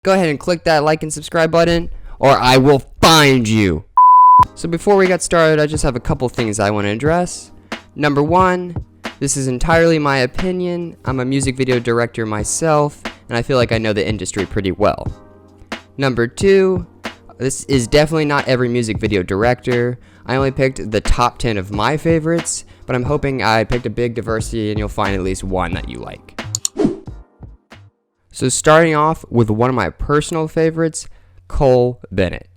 go ahead and click that like and subscribe button, or I will find you. So before we get started, I just have a couple things I want to address. Number one, this is entirely my opinion. I'm a music video director myself, and I feel like I know the industry pretty well. Number two, this is definitely not every music video director. I only picked the top 10 of my favorites, but I'm hoping I picked a big diversity and you'll find at least one that you like. So starting off with one of my personal favorites, Cole Bennett.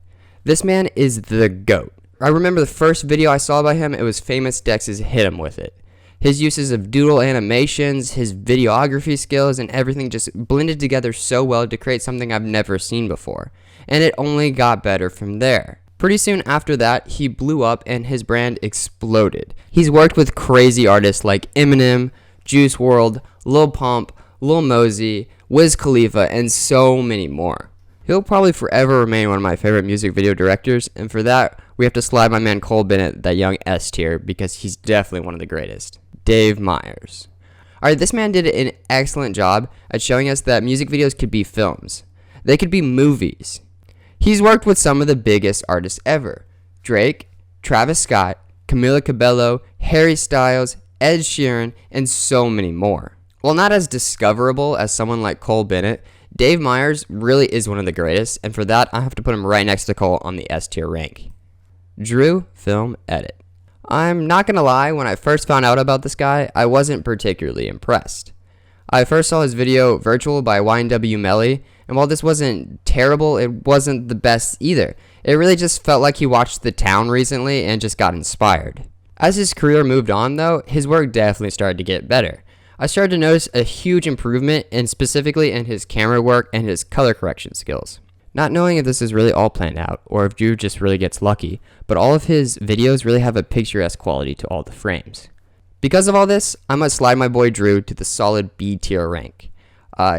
This man is the GOAT. I remember the first video I saw by him, it was Famous Dex's Hit 'Em With It. His uses of doodle animations, his videography skills, and everything just blended together so well to create something I've never seen before. And it only got better from there. Pretty soon after that, he blew up and his brand exploded. He's worked with crazy artists like Eminem, Juice WRLD, Lil Pump, Lil Mosey, Wiz Khalifa, and so many more. He'll probably forever remain one of my favorite music video directors, and for that, we have to slide my man Cole Bennett that young S tier because he's definitely one of the greatest. Dave Meyers. Alright, this man did an excellent job at showing us that music videos could be films. They could be movies. He's worked with some of the biggest artists ever. Drake, Travis Scott, Camila Cabello, Harry Styles, Ed Sheeran, and so many more. While not as discoverable as someone like Cole Bennett, Dave Meyers really is one of the greatest, and for that, I have to put him right next to Cole on the S tier rank. Drew Film Edit. I'm not gonna lie, when I first found out about this guy, I wasn't particularly impressed. I first saw his video Virtual by YNW Melly, and while this wasn't terrible, it wasn't the best either. It really just felt like he watched The Town recently and just got inspired. As his career moved on though, his work definitely started to get better. I started to notice a huge improvement, and specifically in his camera work and his color correction skills. Not knowing if this is really all planned out, or if Drew just really gets lucky, but all of his videos really have a picturesque quality to all the frames. Because of all this, I must slide my boy Drew to the solid B tier rank.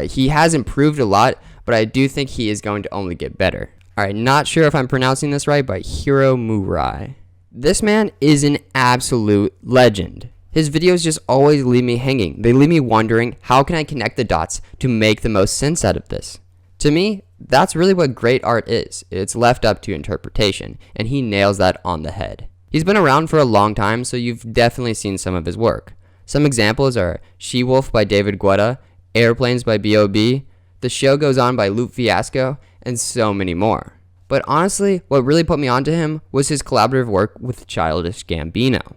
He has improved a lot, but I do think he is going to only get better. Alright, not sure if I'm pronouncing this right, but Hiro Murai. This man is an absolute legend. His videos just always leave me hanging. They leave me wondering, how can I connect the dots to make the most sense out of this? To me, that's really what great art is. It's left up to interpretation, and he nails that on the head. He's been around for a long time, so you've definitely seen some of his work. Some examples are She-Wolf by David Guetta, Airplanes by B.O.B., The Show Goes On by Luke Fiasco, and so many more. But honestly, what really put me onto him was his collaborative work with Childish Gambino.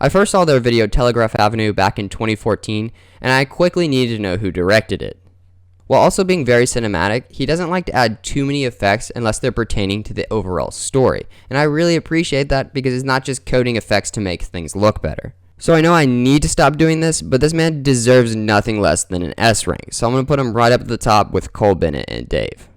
I first saw their video Telegraph Avenue back in 2014, and I quickly needed to know who directed it. While also being very cinematic, he doesn't like to add too many effects unless they're pertaining to the overall story, and I really appreciate that because it's not just coding effects to make things look better. So I know I need to stop doing this, but this man deserves nothing less than an S rank, so I'm going to put him right up at the top with Cole Bennett and Dave.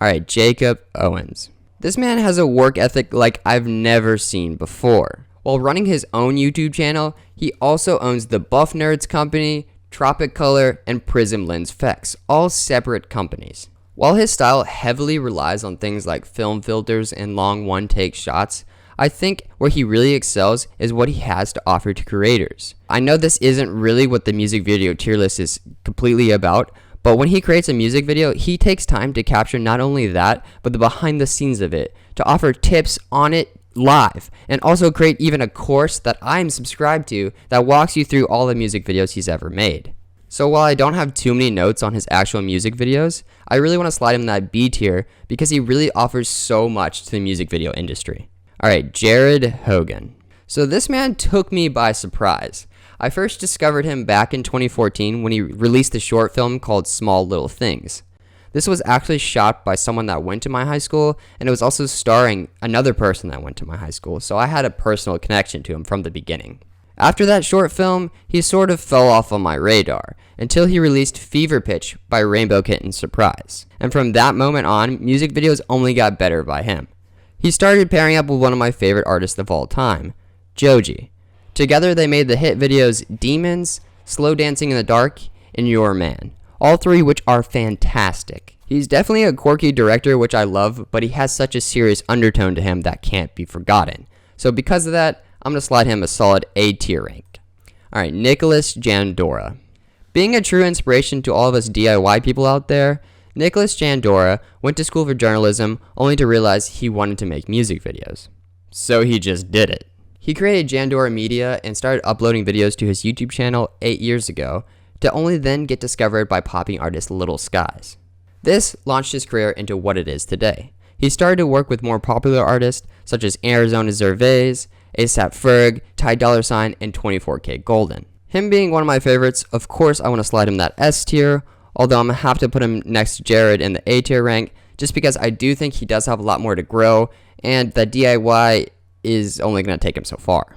Alright, Jacob Owens. This man has a work ethic like I've never seen before. While running his own YouTube channel, he also owns the Buff Nerds Company, Tropic Color, and Prism Lens Effects, all separate companies. While his style heavily relies on things like film filters and long one-take shots, I think where he really excels is what he has to offer to creators. I know this isn't really what the music video tier list is completely about, but when he creates a music video, he takes time to capture not only that, but the behind the scenes of it, to offer tips on it live, and also create even a course that I'm subscribed to that walks you through all the music videos he's ever made. So while I don't have too many notes on his actual music videos, I really want to slide him in that B tier because he really offers so much to the music video industry. Alright, Jared Hogan. So this man took me by surprise. I first discovered him back in 2014 when he released a short film called Small Little Things. This was actually shot by someone that went to my high school, and it was also starring another person that went to my high school, so I had a personal connection to him from the beginning. After that short film, he sort of fell off on my radar, until he released Fever Pitch by Rainbow Kitten Surprise. And from that moment on, music videos only got better by him. He started pairing up with one of my favorite artists of all time, Joji. Together they made the hit videos Demons, Slow Dancing in the Dark, and Your Man. All three which are fantastic. He's definitely a quirky director, which I love, but he has such a serious undertone to him that can't be forgotten. So because of that, I'm going to slide him a solid A tier rank. Alright, Nicholas Jandora. Being a true inspiration to all of us DIY people out there, Nicholas Jandora went to school for journalism only to realize he wanted to make music videos. So he just did it. He created Jandora Media and started uploading videos to his YouTube channel 8 years ago, to only then get discovered by popping artist Little Skies. This launched his career into what it is today. He started to work with more popular artists such as Arizona Zervais, A$AP Ferg, Ty Dolla $ign, and 24K Golden. Him being one of my favorites, of course I want to slide him that S tier, although I'm going to have to put him next to Jared in the A tier rank, just because I do think he does have a lot more to grow, and that DIY is only going to take him so far.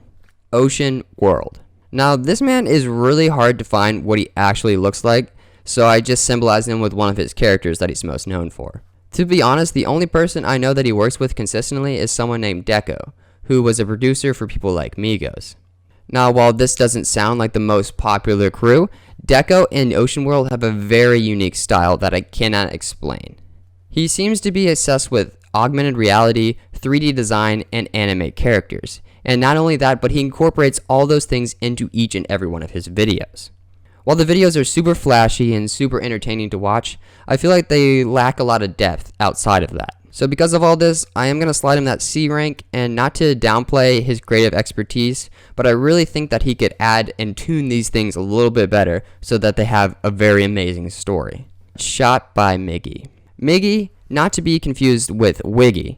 Ocean World. Now, this man is really hard to find what he actually looks like, so I just symbolized him with one of his characters that he's most known for. To be honest, the only person I know that he works with consistently is someone named Deco, who was a producer for people like Migos. Now, while this doesn't sound like the most popular crew, Deco and Ocean World have a very unique style that I cannot explain. He seems to be obsessed with augmented reality, 3D design, and animate characters. And not only that, but he incorporates all those things into each and every one of his videos. While the videos are super flashy and super entertaining to watch, I feel like they lack a lot of depth outside of that. So because of all this, I am going to slide him that C rank, and not to downplay his creative expertise, but I really think that he could add and tune these things a little bit better so that they have a very amazing story. Shot by Miggy. Miggy, not to be confused with Wiggy,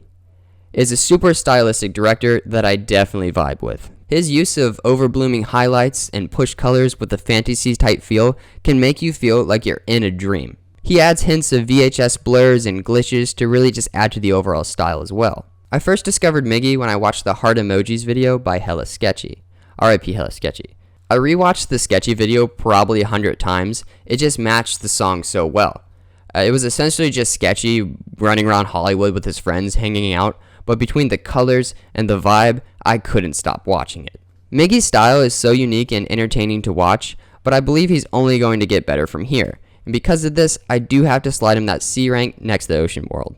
is a super stylistic director that I definitely vibe with. His use of overblooming highlights and push colors with a fantasy type feel can make you feel like you're in a dream. He adds hints of VHS blurs and glitches to really just add to the overall style as well. I first discovered Miggy when I watched the Heart Emojis video by Hella Sketchy. RIP Hella Sketchy. I rewatched the Sketchy video probably 100 times, it just matched the song so well. It was essentially just Sketchy running around Hollywood with his friends hanging out, but between the colors and the vibe, I couldn't stop watching it. Miggy's style is so unique and entertaining to watch, but I believe he's only going to get better from here. And because of this, I do have to slide him that C rank next to Ocean World.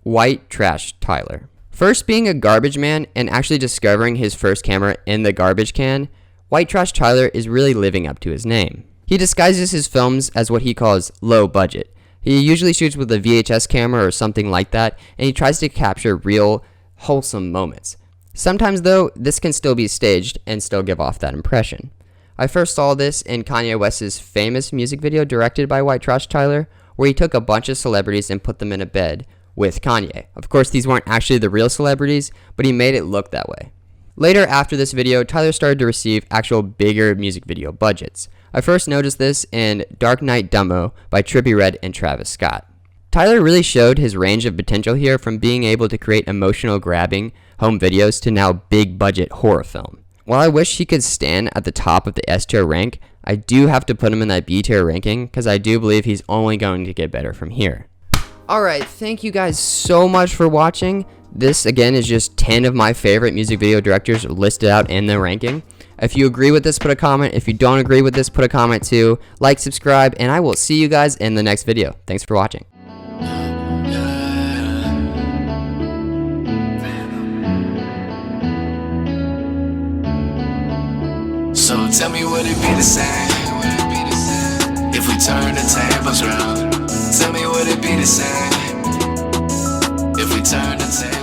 White Trash Tyler. First being a garbage man and actually discovering his first camera in the garbage can, White Trash Tyler is really living up to his name. He disguises his films as what he calls low budget. He usually shoots with a VHS camera or something like that, and he tries to capture real, wholesome moments. Sometimes though, this can still be staged and still give off that impression. I first saw this in Kanye West's famous music video directed by White Trash Tyler, where he took a bunch of celebrities and put them in a bed with Kanye. Of course, these weren't actually the real celebrities, but he made it look that way. Later after this video, Tyler started to receive actual bigger music video budgets. I first noticed this in Dark Knight Dumbo by Trippie Redd and Travis Scott. Tyler really showed his range of potential here, from being able to create emotional grabbing home videos to now big budget horror film. While I wish he could stand at the top of the S tier rank, I do have to put him in that B tier ranking because I do believe he's only going to get better from here. Alright, thank you guys so much for watching. This again is just 10 of my favorite music video directors listed out in the ranking. If you agree with this, put a comment. If you don't agree with this, put a comment too. Like, subscribe, and I will see you guys in the next video. Thanks for watching. So tell me, would it be the same if we turn the tables around? Tell me, would it be the same if we turn the tables